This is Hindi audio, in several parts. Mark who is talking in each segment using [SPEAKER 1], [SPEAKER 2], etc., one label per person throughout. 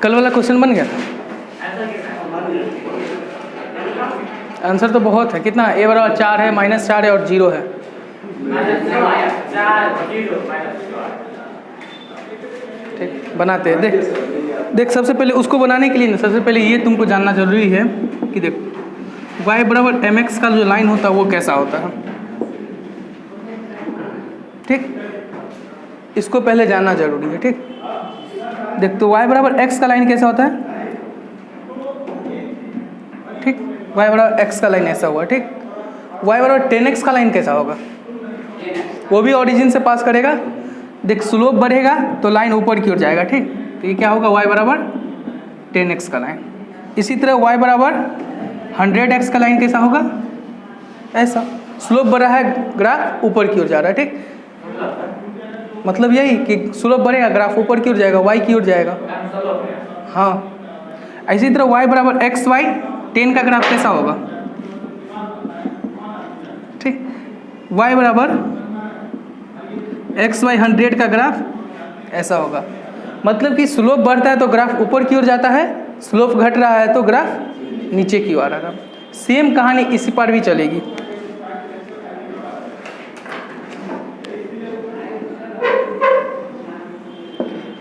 [SPEAKER 1] कल वाला क्वेश्चन बन गया था? आंसर तो बहुत है। कितना? a बराबर 4 है, -4 है और 0 है। ठीक, बनाते हैं। देख सबसे पहले उसको बनाने के लिए ना, सबसे पहले ये तुमको जानना जरूरी है कि देख y बराबर mx का जो लाइन होता है वो कैसा होता है। ठीक, इसको पहले जानना जरूरी है। ठीक, देख तो y बराबर x का लाइन कैसा होता है। ठीक, y बराबर x का लाइन ऐसा हुआ। ठीक, y बराबर 10x का लाइन कैसा होगा? वो भी ओरिजिन से पास करेगा। देख स्लोप बढ़ेगा तो लाइन ऊपर की ओर जाएगा। ठीक, तो ये क्या होगा? y बराबर 10x का लाइन। इसी तरह y बराबर 100x का लाइन कैसा होगा? ऐसा। स्लोप बढ़ रहा है, ग्राफ ऊपर की ओर जा रहा है। ठीक, मतलब यही कि स्लोप बढ़ेगा, ग्राफ ऊपर की ओर जाएगा, y की ओर जाएगा। हाँ, इसी तरह y बराबर xy 10 का ग्राफ कैसा होगा? ठीक, y बराबर xy 100 का ग्राफ ऐसा होगा। मतलब कि स्लोप बढ़ता है तो ग्राफ ऊपर की ओर जाता है, स्लोप घट रहा है तो ग्राफ नीचे की ओर आ रहा है। सेम कहानी इसी पर भी चलेगी।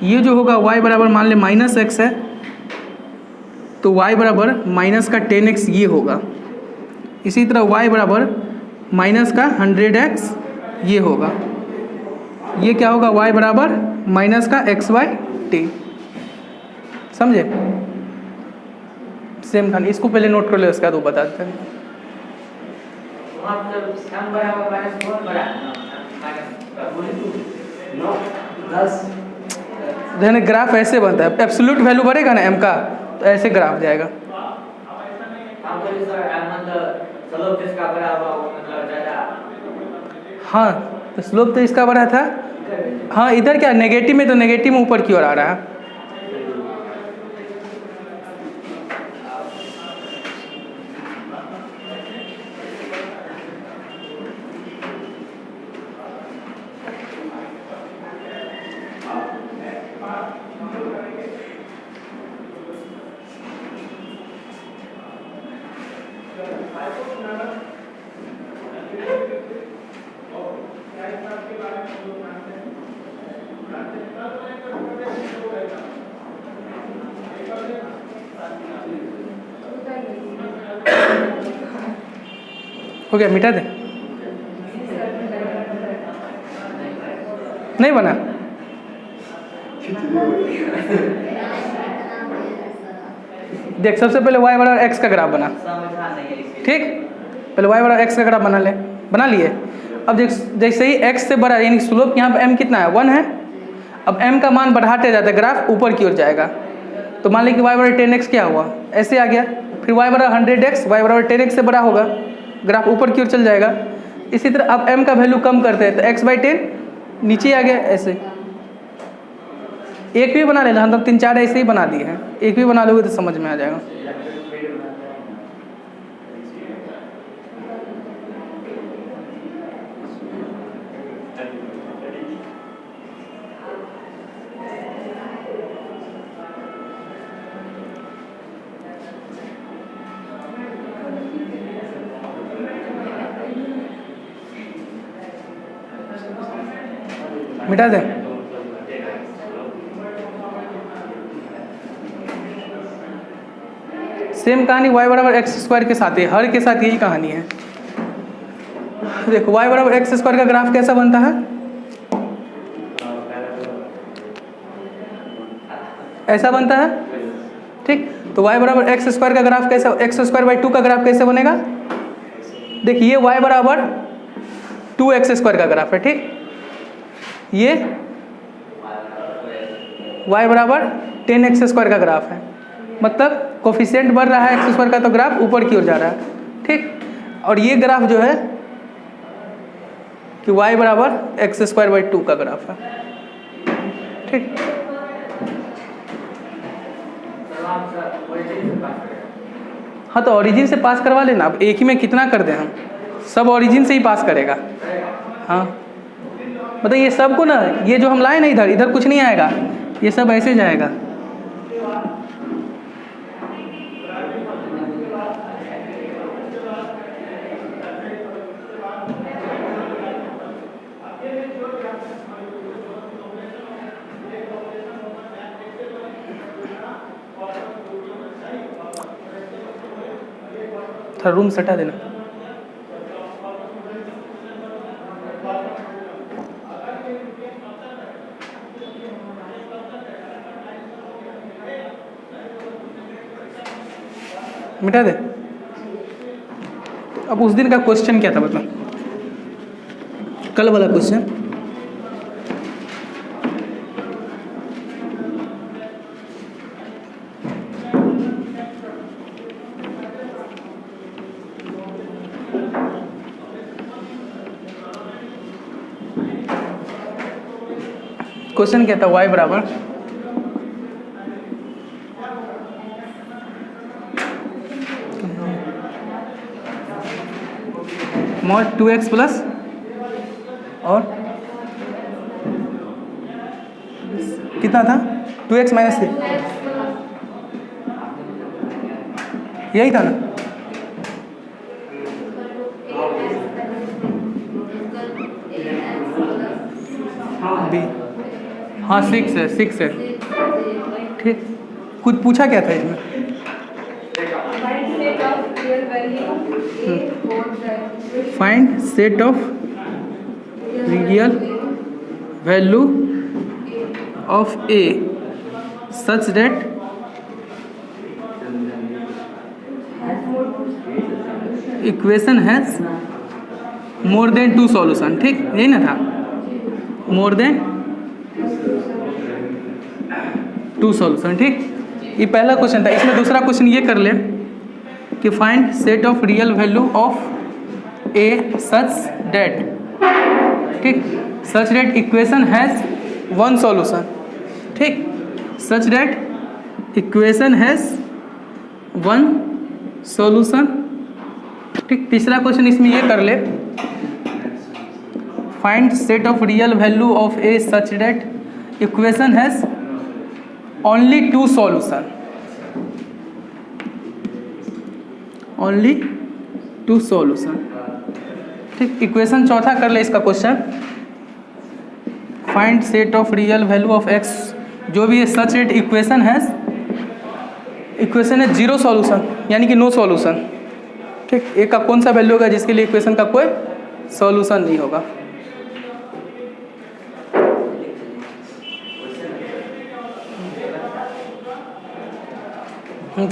[SPEAKER 1] ये जो होगा y बराबर मान ले -x है तो y बराबर माइनस का 10x ये होगा। इसी तरह y बराबर माइनस का 100x ये होगा। ये क्या होगा? y बराबर माइनस का xy/t। समझे? सेम खान, इसको पहले नोट कर ले, उसके बाद वो बताते हैं। देखने ग्राफ ऐसे बनता है, एब्सोल्यूट वैल्यू बढ़ेगा ना m का तो ऐसे ग्राफ जाएगा। हाँ, तो स्लोप तो इसका बढ़ा था। हाँ, इधर क्या नेगेटिव में, तो नेगेटिव में ऊपर की ओर आ रहा है। हो गया, मिटा दे। नहीं बना? देख सबसे पहले y बराबर x का ग्राफ बना। ठीक, पहले y बराबर x का ग्राफ बना लिए। अब देख जैसे ही x से बड़ा, यानी स्लोप यहाँ पे m कितना है? 1 है। अब m का मान बढ़ाते जाते ग्राफ ऊपर की ओर जाएगा। तो मान ली कि y बराबर 10x क्या हुआ? ऐसे आ गया। फिर y बराबर 100x, y बराबर 10x से बड़ा होगा, ग्राफ ऊपर की ओर चल जाएगा। इसी तरह अब m का वैल्यू कम करते हैं तो x/10 नीचे आ गया। ऐसे एक भी बना लेना, हम तो 3-4 ऐसे ही बना दिए हैं। एक भी बना लोगे तो समझ में आ जाएगा। मिटा दें। सेम कहानी y बराबर x² के साथ है, हर के साथ यही कहानी है। देखो y बराबर x² का ग्राफ कैसा बनता है? ऐसा बनता है। ठीक, तो y बराबर x² का ग्राफ कैसा? x²/2 का ग्राफ कैसे बनेगा? देखिए y बराबर 2x² का ग्राफ है। ठीक, ये y बराबर 10x² का ग्राफ है। मतलब कोफिशिएंट बढ़ रहा है x² का तो ग्राफ ऊपर की ओर जा रहा है। ठीक, और ये ग्राफ जो है कि y बराबर x²/2 का ग्राफ है। ठीक, हाँ तो ओरिजिन से पास करवा लेना। अब एक ही में कितना कर दें हम? सब ओरिजिन से ही पास करेगा। हाँ, मतलब ये सबको ना, ये जो हम लाए ना इधर कुछ नहीं आएगा, ये सब ऐसे जाएगा। थोड़ा रूम सटा देना। मिटा दे। अब उस दिन का क्वेश्चन क्या था बता, कल वाला क्वेश्चन। क्वेश्चन क्या था, y बराबर मॉड 2x प्लस और कितना था 2x माइनस 3, यही था ना। बी, हाँ 6 है, 6 है। ठीक, कुछ पूछा क्या था इसमें? Find set of real value of a such that equation has more than 2 solution. ठीक, यही ना था, मोर देन 2 सॉल्यूशन। ठीक, ये पहला क्वेश्चन था। इसमें दूसरा क्वेश्चन ये कर ले कि find set of real value of a such that, ठीक, such that equation has 1 solution. ठीक, such that equation has 1 solution. ठीक, तीसरा क्वेश्चन इसमें ये कर ले, find set of real value of a such that equation has only 2 solution, only 2 solution. ठीक, इक्वेशन चौथा कर ले इसका question, find set of real value of x, जो भी है सच दैट इक्वेशन है 0 सॉल्यूशन, यानी कि नो सॉल्यूशन। ठीक, ए का कौन सा वैल्यू होगा जिसके लिए इक्वेशन का कोई सॉल्यूशन नहीं होगा।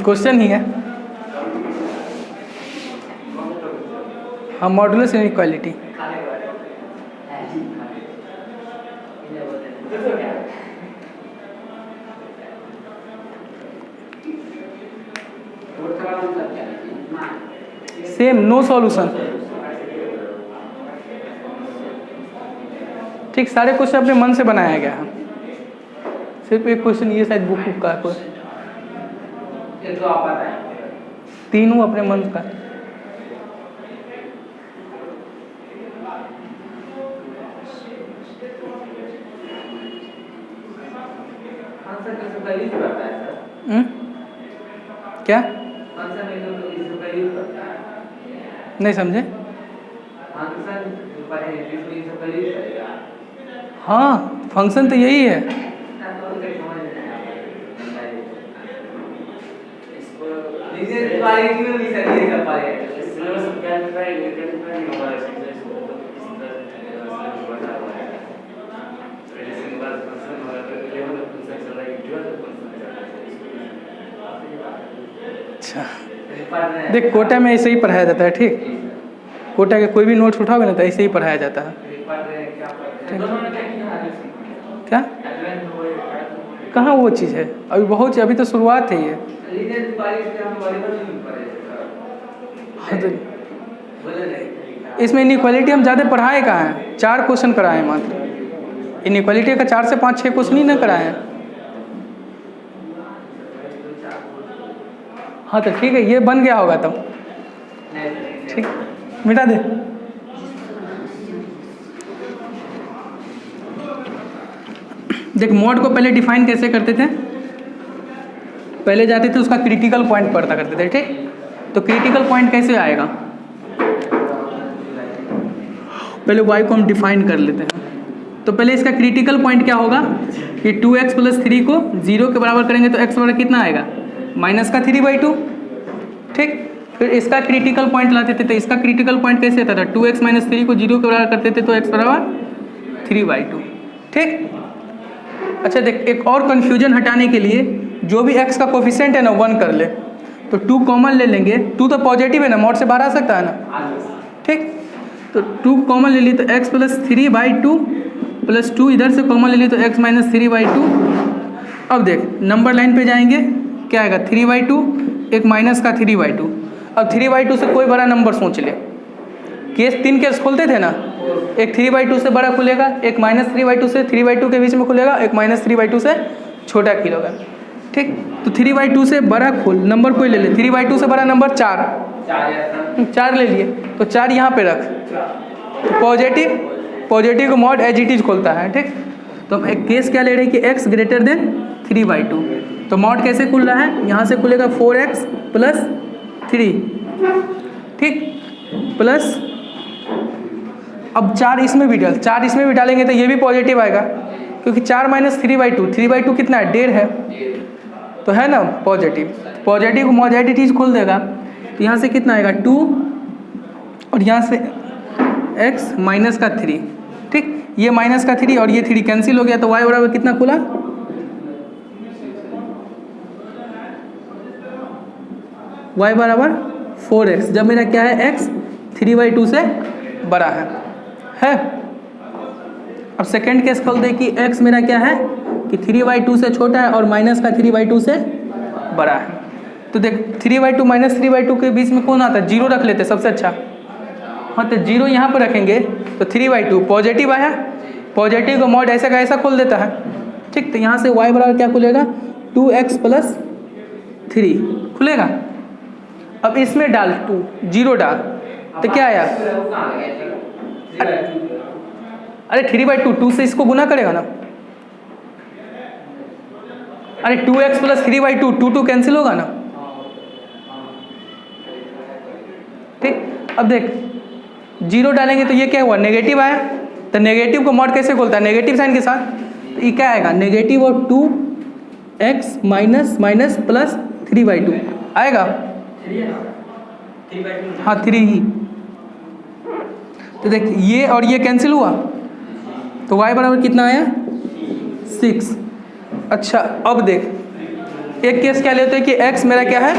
[SPEAKER 1] क्वेश्चन ही है, हाँ, modulus inequality. Same, no solution. ठीक, सारे क्वेश्चन अपने मन से बनाया गया है, सिर्फ एक क्वेश्चन ये शायद बुक का है कोई, तीनों अपने मन का। क्या नहीं समझे? हाँ, फंक्शन तो यही है। अच्छा, देख कोटा में ऐसे ही पढ़ाया जाता है। ठीक, कोटा के कोई भी नोट्स उठाओगे ना तो ऐसे ही पढ़ाया जाता है। क्या कहाँ वो चीज़ है, अभी बहुत चीज़, अभी तो शुरुआत है ये। हाँ, तो इसमें इनइक्वालिटी हम ज़्यादा पढ़ाए कहाँ हैं, 4 क्वेश्चन कराए मात्र। इनइक्वालिटी का 4 से 5 6 क्वेश्चन ही ना कराए हैं। हाँ तो ठीक है, ये बन गया होगा तब। ठीक, मिटा दे। देख, मॉड को पहले डिफाइन कैसे करते थे, पहले जाते थे उसका क्रिटिकल पॉइंट पता करते थे। ठीक, तो क्रिटिकल पॉइंट कैसे आएगा, पहले y को हम डिफाइन कर लेते हैं। तो पहले इसका क्रिटिकल पॉइंट क्या होगा कि 2x + 3 को 0 के बराबर करेंगे तो x बराबर कितना आएगा, -3/2। ठीक, फिर इसका क्रिटिकल पॉइंट लाते थे, तो इसका क्रिटिकल पॉइंट कैसे आता था, 2x - 3 को 0 के बराबर करते थे तो x बराबर 3/2। ठीक। अच्छा देख, एक और कन्फ्यूजन हटाने के लिए जो भी x का कोफिशिएंट है ना 1 कर ले, तो 2 कॉमन ले लेंगे। 2 तो पॉजिटिव है ना, मॉड से बाहर आ सकता है ना। ठीक, तो 2 कॉमन ले लिए तो x + 3/2 प्लस 2 इधर से कॉमन ले लिए तो x - 3/2। अब देख नंबर लाइन पे जाएंगे, क्या आएगा 3/2, एक माइनस का 3/2। अब 3/2 से कोई बड़ा नंबर सोच ले। केस 3 केस खोलते थे ना, एक 3/2 से बड़ा खुलेगा, एक -3/2 से 3/2 के बीच में खुलेगा, एक -3/2 से छोटा खुलेगा। ठीक, तो 3/2 से बड़ा खोल, नंबर कोई ले ले। 3/2 से बड़ा नंबर 4 ले लिए, तो 4 यहाँ पे रख। पॉजिटिव को मॉड एज इट इज खोलता है। ठीक, तो हम एक केस क्या ले रहे हैं कि x ग्रेटर देन 3/2। तो मॉड कैसे खुल रहा है, यहाँ से खुलेगा 4x + 3। ठीक, प्लस अब 4 इसमें भी डालेंगे तो ये भी पॉजिटिव आएगा, क्योंकि 4 - 3/2, 3/2 कितना है, 1.5 है, तो है ना पॉजिटिव को मॉड एज इट इज खोल देगा। तो यहाँ से कितना आएगा 2 और यहाँ से x - 3। ठीक, ये -3 और ये 3 कैंसिल हो गया, तो y बराबर कितना खुला, y बराबर 4x। जब मेरा क्या है x 3/2 से बड़ा है। अब सेकेंड केस खोल दे कि x मेरा क्या है कि 3/2 से छोटा है और -3/2 से बड़ा है। तो देख 3/2 -3/2 के बीच में कौन आता है, 0 रख लेते सबसे अच्छा। हाँ, तो 0 यहाँ पर रखेंगे तो 3/2 पॉजिटिव आया, पॉजिटिव को मॉड ऐसा का ऐसा खोल देता है। ठीक, तो यहाँ से y बराबर क्या खुलेगा, 2x + 3 खुलेगा। अब इसमें डाल 2, 0 डाल, तो क्या आया, अरे 3/2 2 से इसको गुना करेगा ना, अरे 2x + 3/2 2 कैंसिल होगा ना। ठीक, अब देख 0 डालेंगे तो ये क्या हुआ, नेगेटिव आया। तो नेगेटिव को मॉड कैसे खोलता है, नेगेटिव साइन के साथ। तो ये क्या आएगा, नेगेटिव और 2x माइनस प्लस 3/2 आएगा। हाँ 3 ही। तो देख ये और ये कैंसिल हुआ, तो y बराबर कितना आया 6। अच्छा अब देख एक केस क्या लेते हैं कि x मेरा क्या है,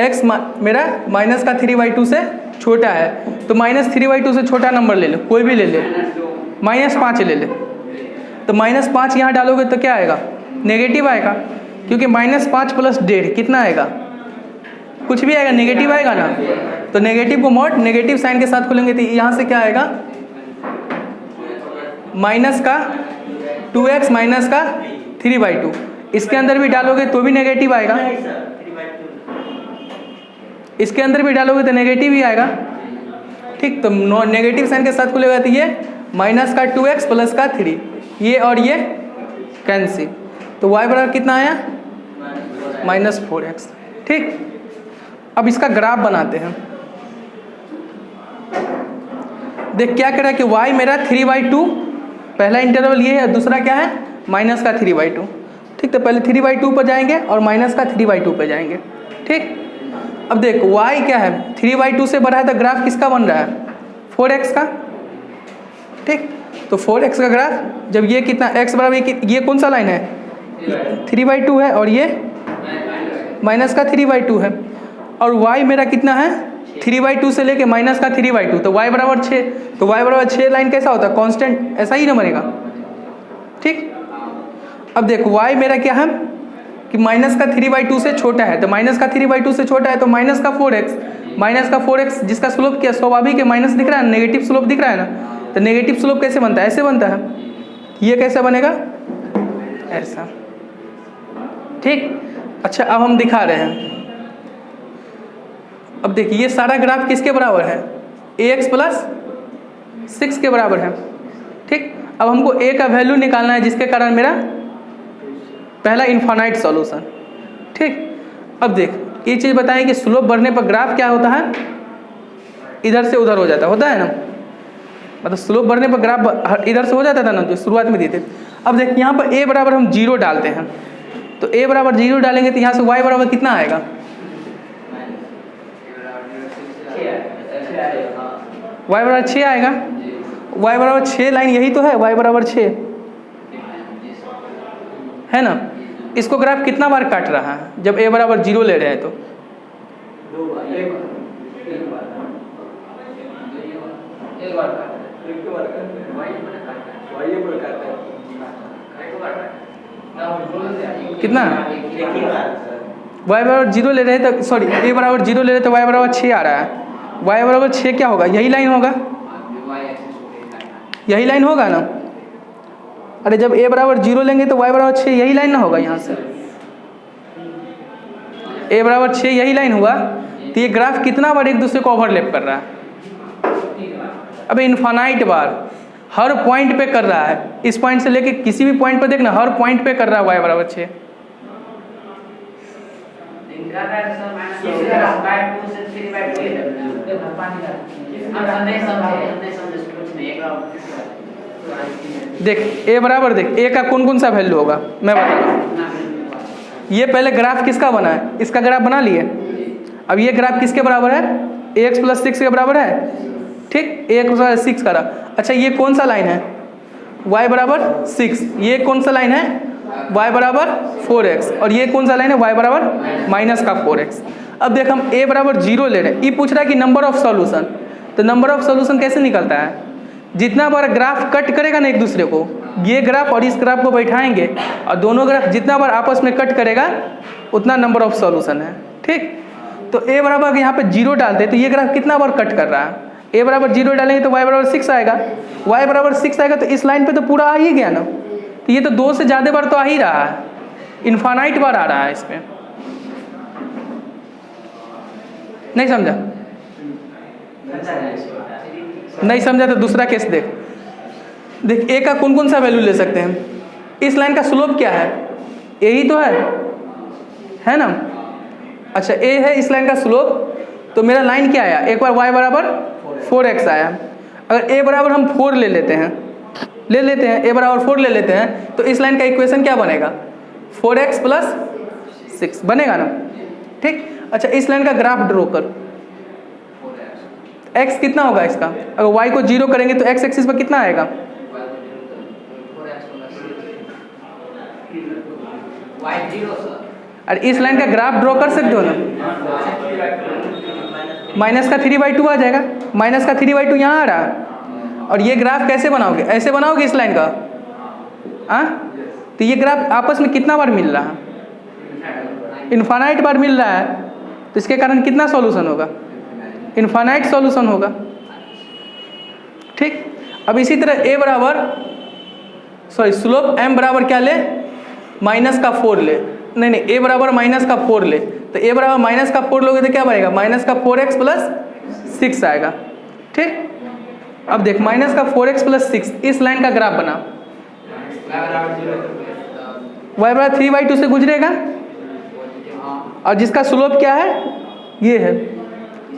[SPEAKER 1] x मेरा -3/2 से छोटा है, तो -3/2 से छोटा नंबर ले ले, कोई भी ले ले, -5 ले ले। तो -5 यहाँ डालोगे तो क्या आएगा, नेगेटिव आएगा, क्योंकि -5 + 1.5 कितना आएगा, कुछ भी आएगा, नेगेटिव आएगा ना। तो नेगेटिव को मॉड नेगेटिव साइन के साथ खोलेंगे तो यहाँ से क्या आएगा, माइनस का 2x माइनस का 3/2। इसके अंदर भी डालोगे तो भी नेगेटिव आएगा, इसके अंदर भी डालोगे तो नेगेटिव ही आएगा। ठीक, तो नेगेटिव साइन के साथ खुलेगा तो ये माइनस का 2x प्लस का 3, ये और ये कैंसिल, तो y बराबर कितना आया -4x। ठीक, अब इसका ग्राफ बनाते हैं। देख क्या कह रहा है कि y मेरा 3/2, पहला इंटरवल ये है, दूसरा क्या है -3/2। ठीक, तो पहले 3/2 पर जाएंगे और -3/2 पर जाएंगे। ठीक, अब देख y क्या है 3/2 से बड़ा है, तो ग्राफ किसका बन रहा है 4x का। ठीक, तो 4x का ग्राफ जब ये कितना x बराबर ये कौन सा लाइन है 3/2 है और ये -3/2 है, और y मेरा कितना है 3/2 से लेके -3/2, तो y बराबर 6। तो y बराबर 6 लाइन कैसा होता है, कांस्टेंट, ऐसा ही ना बनेगा। ठीक, अब देख y मेरा क्या है कि -3/2 से छोटा है, तो -3/2 से छोटा है तो -4x जिसका स्लोप क्या स्वाभाविक है माइनस दिख रहा है, नेगेटिव स्लोप दिख रहा है ना। तो नेगेटिव स्लोप कैसे बनता है, ऐसे बनता है, ये कैसे बनेगा ऐसा। ठीक, अच्छा अब हम दिखा रहे हैं। अब देखिए ये सारा ग्राफ किसके बराबर है, ax + 6 के बराबर है। ठीक, अब हमको a का वैल्यू निकालना है, जिसके कारण मेरा पहला इनफाइनाइट सॉल्यूशन। ठीक, अब देख ये चीज़ बताएं कि स्लोप बढ़ने पर ग्राफ क्या होता है, इधर से उधर हो जाता होता है ना, मतलब स्लोप बढ़ने पर ग्राफ इधर से हो जाता था ना, जो शुरुआत में दिए थे। अब देख यहाँ पर a बराबर हम 0 डालते हैं, तो a बराबर 0 डालेंगे तो यहाँ से y बराबर कितना आएगा y बराबर 6 आएगा। y बराबर 6 लाइन यही तो है, y बराबर 6 है ना। इसको ग्राफ कितना बार काट रहा है जब a बराबर 0 ले रहे हैं तो? कितना? y बराबर 0 ले रहे हैं तो सॉरी a बराबर 0 ले रहे तो y बराबर 6 आ रहा है। y बराबर 6 क्या होगा? यही लाइन होगा, यही लाइन होगा ना। अरे जब a बराबर 0 लेंगे तो y बराबर 6 यही लाइन ना होगा। यहाँ से a बराबर 6 यही लाइन हुआ तो ये ग्राफ कितना बार एक दूसरे को ओवरलैप कर रहा है? अबे इनफाइनाइट बार, हर पॉइंट पे कर रहा है। इस पॉइंट से लेके किसी भी पॉइंट पे देखना, हर पॉइंट पे कर रहा है y बराबर 6। देख a बराबर, देख a का कौन कौन सा वैल्यू होगा मैं बताता हूँ। ये पहले ग्राफ किसका बना है? इसका ग्राफ बना लिए। अब ये ग्राफ किसके बराबर है? ax + 6 के बराबर है, ठीक। ax + 6 करा। अच्छा ये कौन सा लाइन है? y बराबर 6। ये कौन सा लाइन है? y बराबर 4x। और ये कौन सा लाइन है? y बराबर माइनस का 4x। अब देख हम a बराबर 0 ले रहे हैं। ये पूछ रहा है कि नंबर ऑफ सॉल्यूशन, तो नंबर ऑफ सॉल्यूशन कैसे निकलता है? जितना बार ग्राफ कट करेगा ना एक दूसरे को, ये ग्राफ और इस ग्राफ को बैठाएंगे और दोनों ग्राफ जितना बार आपस में कट करेगा उतना नंबर ऑफ सॉल्यूशन है, ठीक। तो a बराबर यहाँ पे 0 डालते तो ये ग्राफ कितना बार कट कर रहा है? a बराबर 0 डालेंगे तो y बराबर 6 आएगा। y बराबर 6 आएगा तो इस लाइन पे तो पूरा आ ही गया ना। तो ये तो 2 से ज़्यादा बार तो आ ही रहा है, इनफाइनाइट बार आ रहा है इसमें। नहीं समझा? नहीं समझा तो दूसरा केस देख। देख a का कौन कौन सा वैल्यू ले सकते हैं? इस लाइन का स्लोप क्या है? यही तो है ना। अच्छा a है इस लाइन का स्लोप, तो मेरा लाइन क्या आया? एक बार y बराबर 4x आया। अगर a बराबर हम 4 ले लेते हैं a बराबर 4 ले लेते हैं तो इस लाइन का इक्वेशन क्या बनेगा? 4x + 6 बनेगा ना, ठीक। अच्छा इस लाइन का ग्राफ ड्रॉ कर। x कितना होगा इसका? अगर y को 0 करेंगे तो x एक्सिस पर कितना आएगा? अरे इस लाइन का ग्राफ ड्रॉ कर सकते हो ना। माइनस का 3/2 आ जाएगा। माइनस का 3/2 यहाँ आ रहा है। और ये ग्राफ कैसे बनाओगे? ऐसे बनाओगे इस लाइन का, तो ये ग्राफ आपस में कितना बार मिल रहा है? इनफाइनाइट बार मिल रहा है। तो इसके कारण कितना सॉल्यूशन होगा? इनफाइनाइट सॉल्यूशन होगा, ठीक। अब इसी तरह a बराबर स्लोप m बराबर क्या ले? माइनस का 4 ले। नहीं a बराबर माइनस का 4 ले, तो a बराबर माइनस का 4 लोगे तो क्या बनेगा? माइनस का 4x + 6 आएगा, ठीक। अब देख माइनस का 4x + 6 इस लाइन का ग्राफ बना। y बराबर 3/2 से गुजरेगा और जिसका स्लोप क्या है? ये है।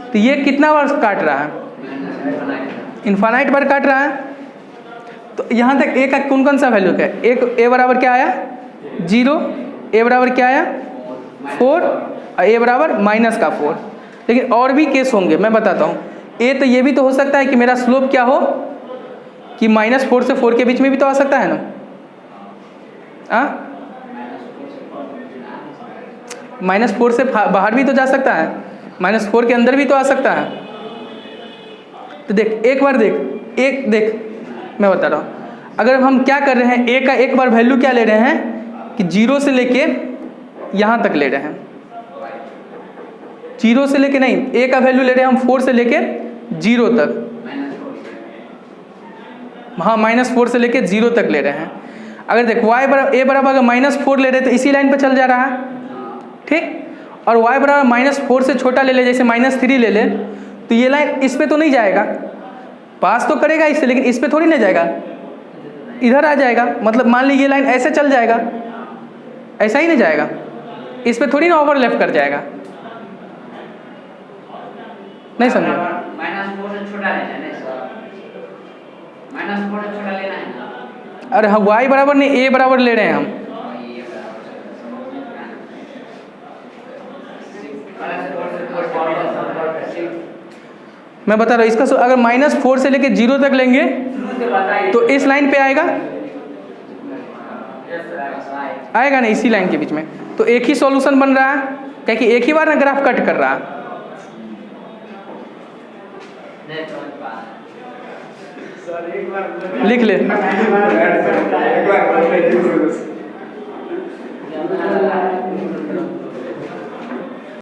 [SPEAKER 1] तो ये कितना बार काट रहा है? इनफाइनाइट बार काट रहा है। तो यहाँ तक a का कौन कौन सा वैल्यू है? एक a बराबर क्या आया? 0। a बराबर क्या आया? 4। और a बराबर माइनस का 4। लेकिन और भी केस होंगे, मैं बताता हूँ। a तो ये भी तो हो सकता है कि मेरा स्लोप क्या हो कि -4 से 4 के बीच में भी तो आ सकता है ना। -4 से बाहर भी तो जा सकता है, -4 के अंदर भी तो आ सकता है। तो देख एक बार देख मैं बता रहा हूँ। अगर हम क्या कर रहे हैं, a का एक बार वैल्यू क्या ले रहे हैं कि 0 से लेके यहाँ तक ले रहे हैं। 0 से लेके नहीं, a का वैल्यू ले रहे हैं हम 4 से लेके 0 तक। हाँ -4 से लेके 0 तक ले रहे हैं। अगर देख a बराबर अगर -4 ले रहे तो इसी लाइन पर चल जा रहा है, ठीक। और y बराबर -4 से छोटा ले ले, जैसे -3 ले ले, तो ये लाइन इस पे तो नहीं जाएगा, पास तो करेगा इससे, लेकिन इस पे थोड़ी ना जाएगा, इधर आ जाएगा। मतलब मान ली ये लाइन ऐसे चल जाएगा, ऐसा ही नहीं जाएगा, इस पे थोड़ी ना ओवरलैप कर जाएगा। नहीं समझे?
[SPEAKER 2] -4 से छोटा लेना है, -4 से छोटा लेना है।
[SPEAKER 1] अरे हम y बराबर नहीं a बराबर ले रहे हैं हम। मैं बता रहा हूँ इसका अगर -4 से लेके 0 तक लेंगे
[SPEAKER 2] शुरू से बताइए।
[SPEAKER 1] तो इस लाइन पे आएगा, आएगा ना इसी लाइन के बीच में। तो एक ही सॉल्यूशन बन रहा है, क्या कि एक ही बार ना ग्राफ कट कर रहा है।
[SPEAKER 2] नहीं समझ पा रहे।
[SPEAKER 3] सर एक बार
[SPEAKER 1] लिख ले।
[SPEAKER 3] एक बार